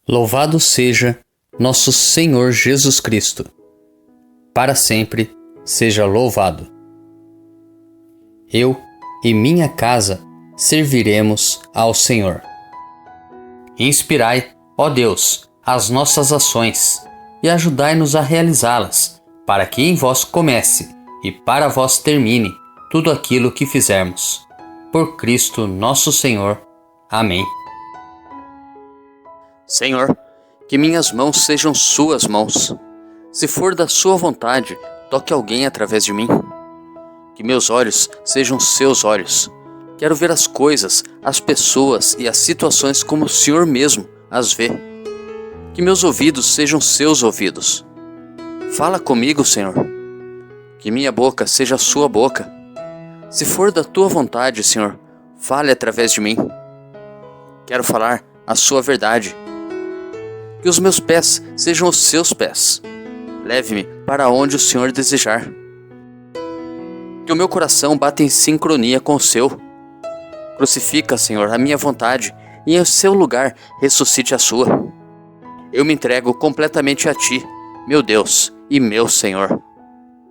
Louvado seja nosso Senhor Jesus Cristo. Para sempre seja louvado. Eu e minha casa serviremos ao Senhor. Inspirai, ó Deus, as nossas ações e ajudai-nos a realizá-las, para que em vós comece e para vós termine tudo aquilo que fizermos. Por Cristo nosso Senhor. Amém. Senhor, que minhas mãos sejam suas mãos. Se for da sua vontade, toque alguém através de mim. Que meus olhos sejam seus olhos. Quero ver as coisas, as pessoas e as situações como o Senhor mesmo as vê. Que meus ouvidos sejam seus ouvidos. Fala comigo, Senhor. Que minha boca seja a sua boca. Se for da tua vontade, Senhor, fale através de mim. Quero falar a sua verdade. Que os meus pés sejam os seus pés. Leve-me para onde o Senhor desejar. Que o meu coração bata em sincronia com o seu. Crucifica, Senhor, a minha vontade e em seu lugar ressuscite a sua. Eu me entrego completamente a Ti, meu Deus e meu Senhor.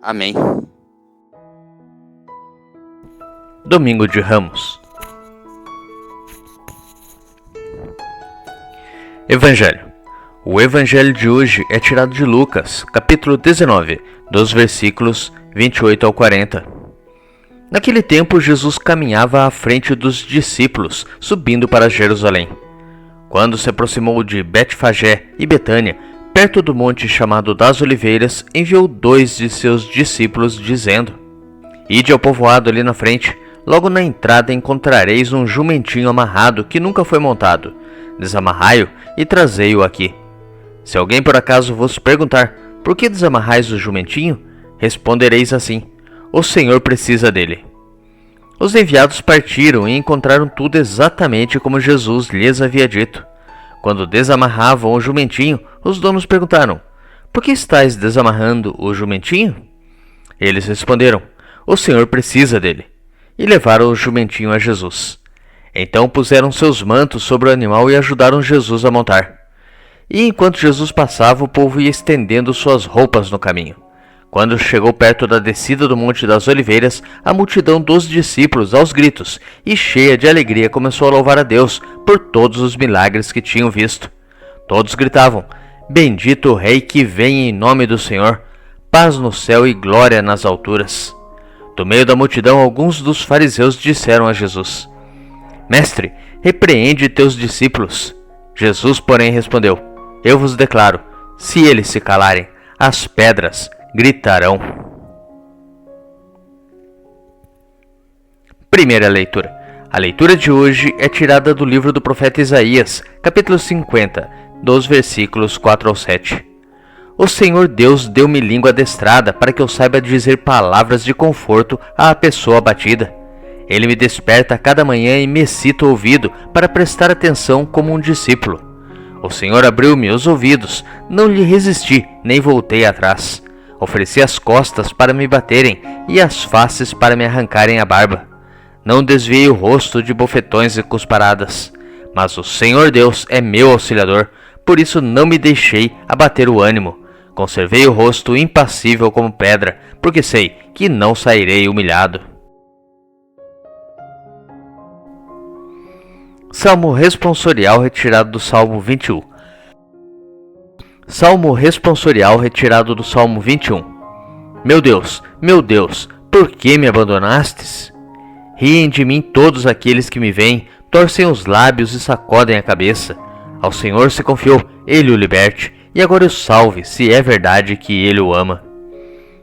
Amém. Domingo de Ramos. Evangelho. O evangelho de hoje é tirado de Lucas, capítulo 19, dos versículos 28 ao 40. Naquele tempo, Jesus caminhava à frente dos discípulos, subindo para Jerusalém. Quando se aproximou de Betfagé e Betânia, perto do monte chamado das Oliveiras, enviou 2 de seus discípulos, dizendo: Ide ao povoado ali na frente, logo na entrada encontrareis um jumentinho amarrado que nunca foi montado. Desamarrai-o e trazei-o aqui. Se alguém por acaso vos perguntar, por que desamarrais o jumentinho? Respondereis assim: o Senhor precisa dele. Os enviados partiram e encontraram tudo exatamente como Jesus lhes havia dito. Quando desamarravam o jumentinho, os donos perguntaram: por que estáis desamarrando o jumentinho? Eles responderam: o Senhor precisa dele. E levaram o jumentinho a Jesus. Então puseram seus mantos sobre o animal e ajudaram Jesus a montar. E enquanto Jesus passava, o povo ia estendendo suas roupas no caminho. Quando chegou perto da descida do Monte das Oliveiras, a multidão dos discípulos, aos gritos, e cheia de alegria, começou a louvar a Deus por todos os milagres que tinham visto. Todos gritavam: Bendito o Rei que vem em nome do Senhor, paz no céu e glória nas alturas. Do meio da multidão, alguns dos fariseus disseram a Jesus: Mestre, repreende teus discípulos. Jesus, porém, respondeu: Eu vos declaro, se eles se calarem, as pedras gritarão. Primeira leitura. A leitura de hoje é tirada do livro do profeta Isaías, capítulo 50, dos versículos 4 ao 7. O Senhor Deus deu-me língua adestrada para que eu saiba dizer palavras de conforto à pessoa abatida. Ele me desperta a cada manhã e me excita o ouvido para prestar atenção como um discípulo. O Senhor abriu-me os ouvidos, não lhe resisti, nem voltei atrás. Ofereci as costas para me baterem e as faces para me arrancarem a barba. Não desviei o rosto de bofetões e cusparadas. Mas o Senhor Deus é meu auxiliador, por isso não me deixei abater o ânimo. Conservei o rosto impassível como pedra, porque sei que não sairei humilhado. Salmo responsorial retirado do Salmo 21. Salmo responsorial retirado do Salmo 21. Meu Deus, por que me abandonastes? Riem de mim todos aqueles que me veem, torcem os lábios e sacodem a cabeça. Ao Senhor se confiou, Ele o liberte, e agora o salve, se é verdade que Ele o ama.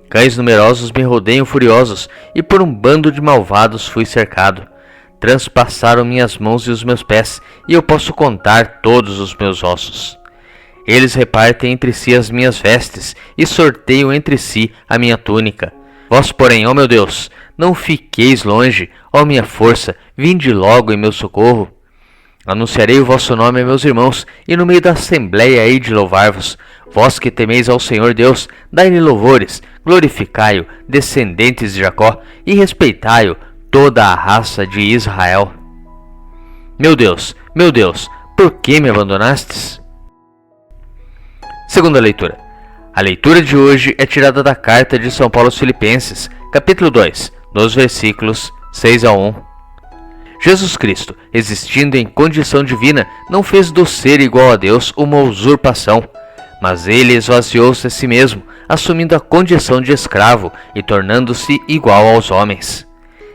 Cães numerosos me rodeiam furiosos, e por um bando de malvados fui cercado. Transpassaram minhas mãos e os meus pés, e eu posso contar todos os meus ossos. Eles repartem entre si as minhas vestes, e sorteiam entre si a minha túnica. Vós, porém, ó meu Deus, não fiqueis longe, ó minha força, vinde logo em meu socorro. Anunciarei o vosso nome a meus irmãos, e no meio da assembleia hei de louvar-vos. Vós que temeis ao Senhor Deus, dai-lhe louvores, glorificai-o, descendentes de Jacó, e respeitai-o, toda a raça de Israel. Meu Deus, por que me abandonastes? Segunda leitura. A leitura de hoje é tirada da carta de São Paulo aos Filipenses, capítulo 2, dos versículos 6 a 1. Jesus Cristo, existindo em condição divina, não fez do ser igual a Deus uma usurpação, mas ele esvaziou-se a si mesmo, assumindo a condição de escravo e tornando-se igual aos homens.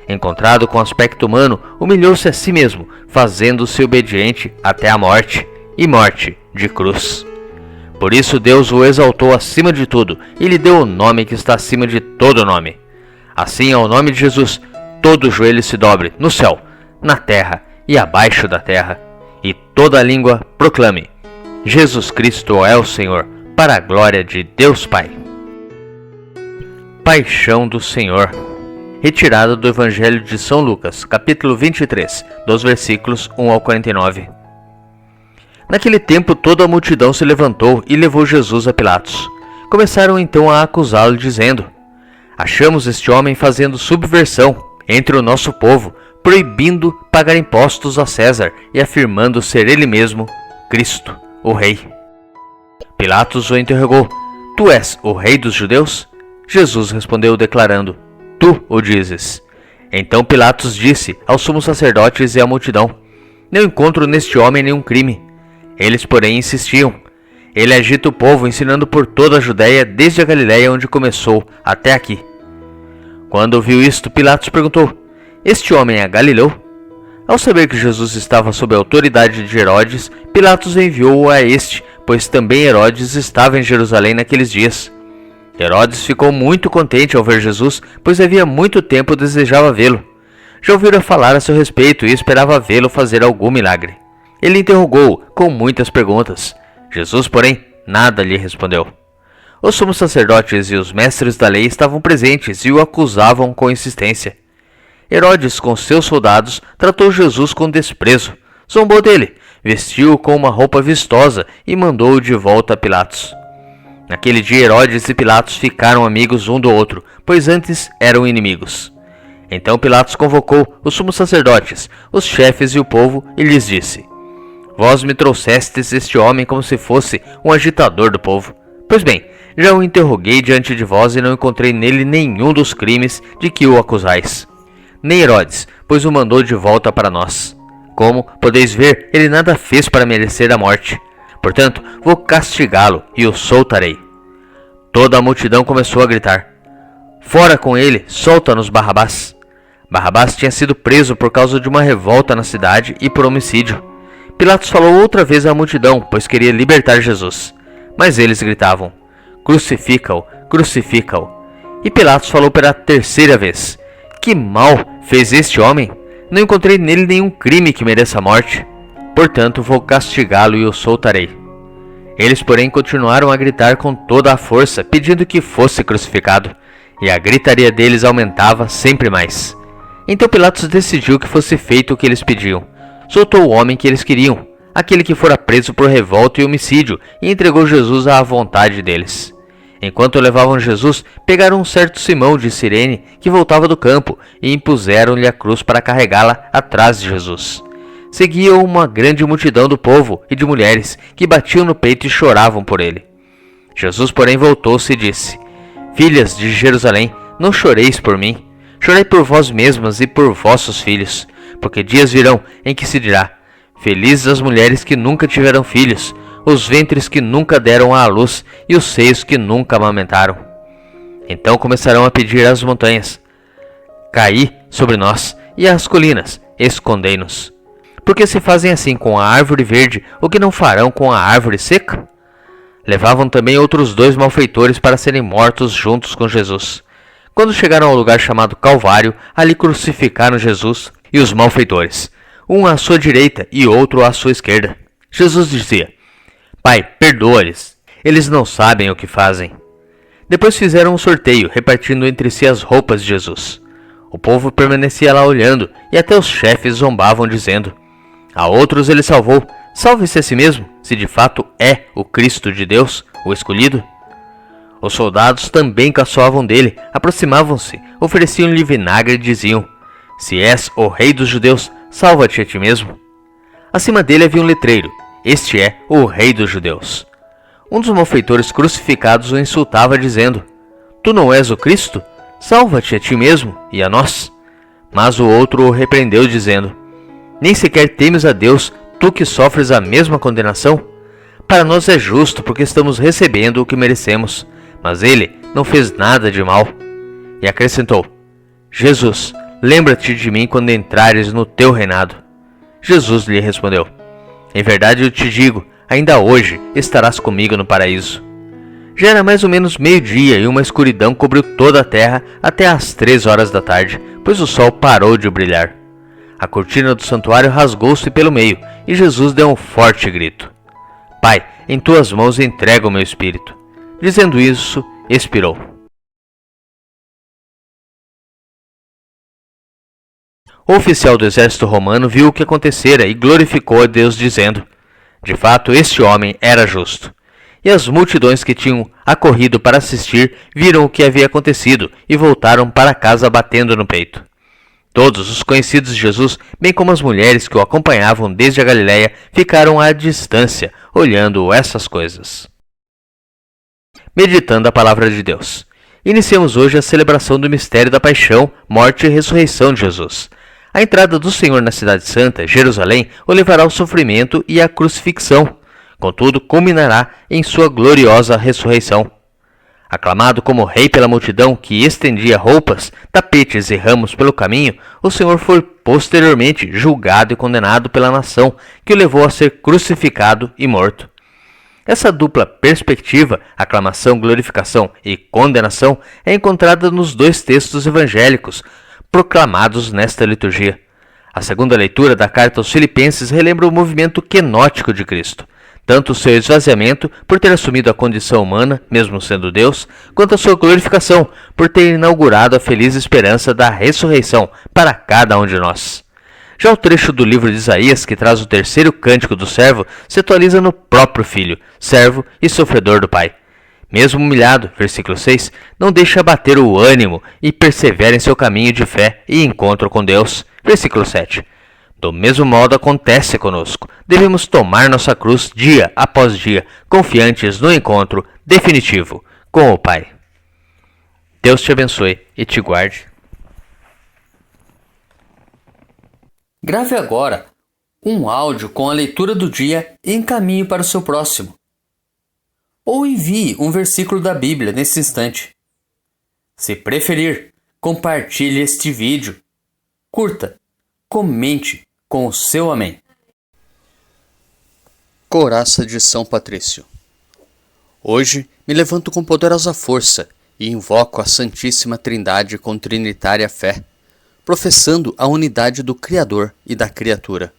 Encontrado com aspecto humano, humilhou-se a si mesmo, fazendo-se obediente até a morte, e morte de cruz. Por isso Deus o exaltou acima de tudo, e lhe deu o nome que está acima de todo nome. Assim, ao nome de Jesus, todo joelho se dobre, no céu, na terra e abaixo da terra, e toda língua proclame: Jesus Cristo é o Senhor, para a glória de Deus Pai. Paixão do Senhor. Retirada do Evangelho de São Lucas, capítulo 23, dos versículos 1 ao 49. Naquele tempo toda a multidão se levantou e levou Jesus a Pilatos. Começaram então a acusá-lo, dizendo: Achamos este homem fazendo subversão entre o nosso povo, proibindo pagar impostos a César e afirmando ser ele mesmo Cristo, o Rei. Pilatos o interrogou: Tu és o Rei dos judeus? Jesus respondeu declarando: Tu o dizes. Então Pilatos disse aos sumos sacerdotes e à multidão: Não encontro neste homem nenhum crime. Eles, porém, insistiam: Ele agita o povo, ensinando por toda a Judéia, desde a Galiléia, onde começou, até aqui. Quando ouviu isto, Pilatos perguntou: Este homem é Galileu? Ao saber que Jesus estava sob a autoridade de Herodes, Pilatos enviou-o a este, pois também Herodes estava em Jerusalém naqueles dias. Herodes ficou muito contente ao ver Jesus, pois havia muito tempo desejava vê-lo. Já ouvira falar a seu respeito e esperava vê-lo fazer algum milagre. Ele interrogou-o com muitas perguntas. Jesus, porém, nada lhe respondeu. Os sumos sacerdotes e os mestres da lei estavam presentes e o acusavam com insistência. Herodes, com seus soldados, tratou Jesus com desprezo, zombou dele, vestiu-o com uma roupa vistosa e mandou-o de volta a Pilatos. Naquele dia Herodes e Pilatos ficaram amigos um do outro, pois antes eram inimigos. Então Pilatos convocou os sumos sacerdotes, os chefes e o povo e lhes disse: Vós me trouxestes este homem como se fosse um agitador do povo. Pois bem, já o interroguei diante de vós e não encontrei nele nenhum dos crimes de que o acusais. Nem Herodes, pois o mandou de volta para nós. Como podeis ver, ele nada fez para merecer a morte. Portanto, vou castigá-lo e o soltarei. Toda a multidão começou a gritar: Fora com ele, solta-nos Barrabás. Barrabás tinha sido preso por causa de uma revolta na cidade e por homicídio. Pilatos falou outra vez à multidão, pois queria libertar Jesus. Mas eles gritavam: Crucifica-o, crucifica-o. E Pilatos falou pela terceira vez: Que mal fez este homem? Não encontrei nele nenhum crime que mereça a morte. Portanto, vou castigá-lo e o soltarei. Eles, porém, continuaram a gritar com toda a força, pedindo que fosse crucificado. E a gritaria deles aumentava sempre mais. Então Pilatos decidiu que fosse feito o que eles pediam. Soltou o homem que eles queriam, aquele que fora preso por revolta e homicídio, e entregou Jesus à vontade deles. Enquanto levavam Jesus, pegaram um certo Simão de Cirene, que voltava do campo, e impuseram-lhe a cruz para carregá-la atrás de Jesus. Seguia uma grande multidão do povo e de mulheres, que batiam no peito e choravam por ele. Jesus, porém, voltou-se e disse: Filhas de Jerusalém, não choreis por mim, chorei por vós mesmas e por vossos filhos, porque dias virão em que se dirá: Felizes as mulheres que nunca tiveram filhos, os ventres que nunca deram à luz e os seios que nunca amamentaram. Então começarão a pedir às montanhas: Caí sobre nós, e às colinas: Escondei-nos. Porque se fazem assim com a árvore verde, o que não farão com a árvore seca? Levavam também outros 2 malfeitores para serem mortos juntos com Jesus. Quando chegaram ao lugar chamado Calvário, ali crucificaram Jesus e os malfeitores, um à sua direita e outro à sua esquerda. Jesus dizia: Pai, perdoa-lhes, eles não sabem o que fazem. Depois fizeram um sorteio, repartindo entre si as roupas de Jesus. O povo permanecia lá olhando, e até os chefes zombavam, dizendo: A outros ele salvou, salve-se a si mesmo, se de fato é o Cristo de Deus, o escolhido. Os soldados também caçoavam dele, aproximavam-se, ofereciam-lhe vinagre e diziam: Se és o rei dos judeus, salva-te a ti mesmo. Acima dele havia um letreiro: Este é o rei dos judeus. Um dos malfeitores crucificados o insultava, dizendo: Tu não és o Cristo? Salva-te a ti mesmo e a nós. Mas o outro o repreendeu, dizendo: Nem sequer temes a Deus, tu que sofres a mesma condenação? Para nós é justo, porque estamos recebendo o que merecemos, mas ele não fez nada de mal. E acrescentou: Jesus, lembra-te de mim quando entrares no teu reinado. Jesus lhe respondeu: Em verdade eu te digo, ainda hoje estarás comigo no paraíso. Já era mais ou menos meio-dia e uma escuridão cobriu toda a terra até às 3 horas da tarde, pois o sol parou de brilhar. A cortina do santuário rasgou-se pelo meio e Jesus deu um forte grito: Pai, em tuas mãos entrego o meu espírito. Dizendo isso, expirou. O oficial do exército romano viu o que acontecera e glorificou a Deus, dizendo: De fato, este homem era justo. E as multidões que tinham acorrido para assistir viram o que havia acontecido e voltaram para casa batendo no peito. Todos os conhecidos de Jesus, bem como as mulheres que o acompanhavam desde a Galiléia, ficaram à distância, olhando essas coisas. Meditando a palavra de Deus. Iniciamos hoje a celebração do mistério da paixão, morte e ressurreição de Jesus. A entrada do Senhor na cidade santa, Jerusalém, o levará ao sofrimento e à crucifixão. Contudo, culminará em sua gloriosa ressurreição. Aclamado como rei pela multidão que estendia roupas, tapetes e ramos pelo caminho, o Senhor foi posteriormente julgado e condenado pela nação, que o levou a ser crucificado e morto. Essa dupla perspectiva, aclamação, glorificação e condenação, é encontrada nos 2 textos evangélicos proclamados nesta liturgia. A segunda leitura da carta aos Filipenses relembra o movimento quenótico de Cristo, tanto o seu esvaziamento, por ter assumido a condição humana, mesmo sendo Deus, quanto a sua glorificação, por ter inaugurado a feliz esperança da ressurreição para cada um de nós. Já o trecho do livro de Isaías, que traz o 3º cântico do servo, se atualiza no próprio Filho, servo e sofredor do Pai. Mesmo humilhado, versículo 6, não deixa abater o ânimo e persevera em seu caminho de fé e encontro com Deus, versículo 7. Do mesmo modo acontece conosco. Devemos tomar nossa cruz dia após dia, confiantes no encontro definitivo com o Pai. Deus te abençoe e te guarde. Grave agora um áudio com a leitura do dia e encaminhe para o seu próximo. Ou envie um versículo da Bíblia nesse instante. Se preferir, compartilhe este vídeo. Curta, comente com o seu amém. Coraça de São Patrício. Hoje me levanto com poderosa força e invoco a Santíssima Trindade com trinitária fé, professando a unidade do Criador e da criatura.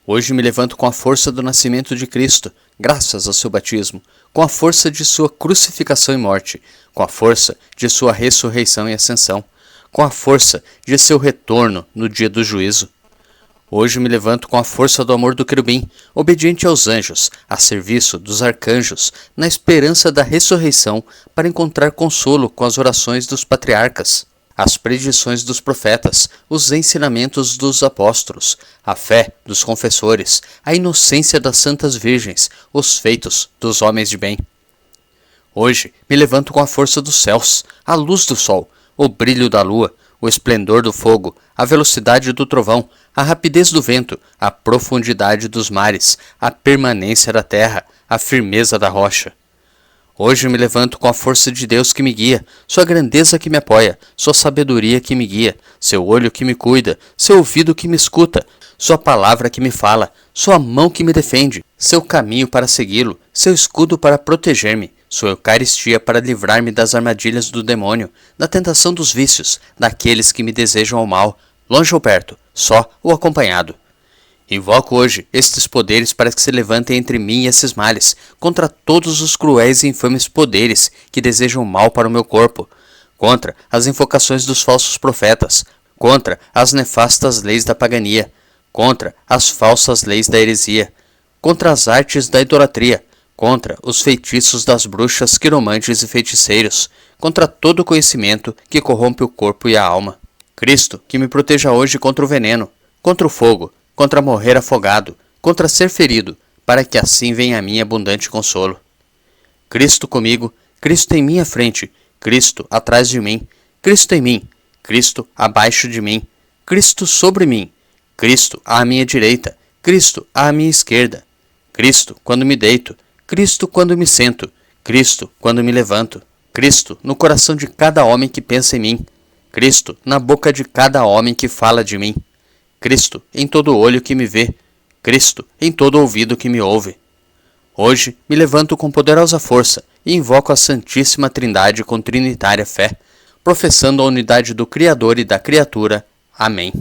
Hoje me levanto com a força do nascimento de Cristo, graças ao seu batismo, com a força de sua crucificação e morte, com a força de sua ressurreição e ascensão, com a força de seu retorno no dia do juízo. Hoje me levanto com a força do amor do querubim, obediente aos anjos, a serviço dos arcanjos, na esperança da ressurreição, para encontrar consolo com as orações dos patriarcas, as predições dos profetas, os ensinamentos dos apóstolos, a fé dos confessores, a inocência das santas virgens, os feitos dos homens de bem. Hoje me levanto com a força dos céus, a luz do sol, o brilho da lua, o esplendor do fogo, a velocidade do trovão, a rapidez do vento, a profundidade dos mares, a permanência da terra, a firmeza da rocha. Hoje me levanto com a força de Deus que me guia, sua grandeza que me apoia, sua sabedoria que me guia, seu olho que me cuida, seu ouvido que me escuta, sua palavra que me fala, sua mão que me defende, seu caminho para segui-lo, seu escudo para proteger-me, sua Eucaristia para livrar-me das armadilhas do demônio, da tentação dos vícios, daqueles que me desejam o mal, longe ou perto, só ou acompanhado. Invoco hoje estes poderes para que se levantem entre mim e esses males, contra todos os cruéis e infames poderes que desejam mal para o meu corpo, contra as invocações dos falsos profetas, contra as nefastas leis da pagania, contra as falsas leis da heresia, contra as artes da idolatria, contra os feitiços das bruxas, quiromantes e feiticeiros, contra todo conhecimento que corrompe o corpo e a alma. Cristo, que me proteja hoje contra o veneno, contra o fogo, contra morrer afogado, contra ser ferido, para que assim venha a mim abundante consolo. Cristo comigo, Cristo em minha frente, Cristo atrás de mim, Cristo em mim, Cristo abaixo de mim, Cristo sobre mim, Cristo à minha direita, Cristo à minha esquerda, Cristo quando me deito, Cristo quando me sento, Cristo quando me levanto, Cristo no coração de cada homem que pensa em mim, Cristo na boca de cada homem que fala de mim, Cristo em todo olho que me vê, Cristo em todo ouvido que me ouve. Hoje me levanto com poderosa força e invoco a Santíssima Trindade com trinitária fé, professando a unidade do Criador e da criatura. Amém.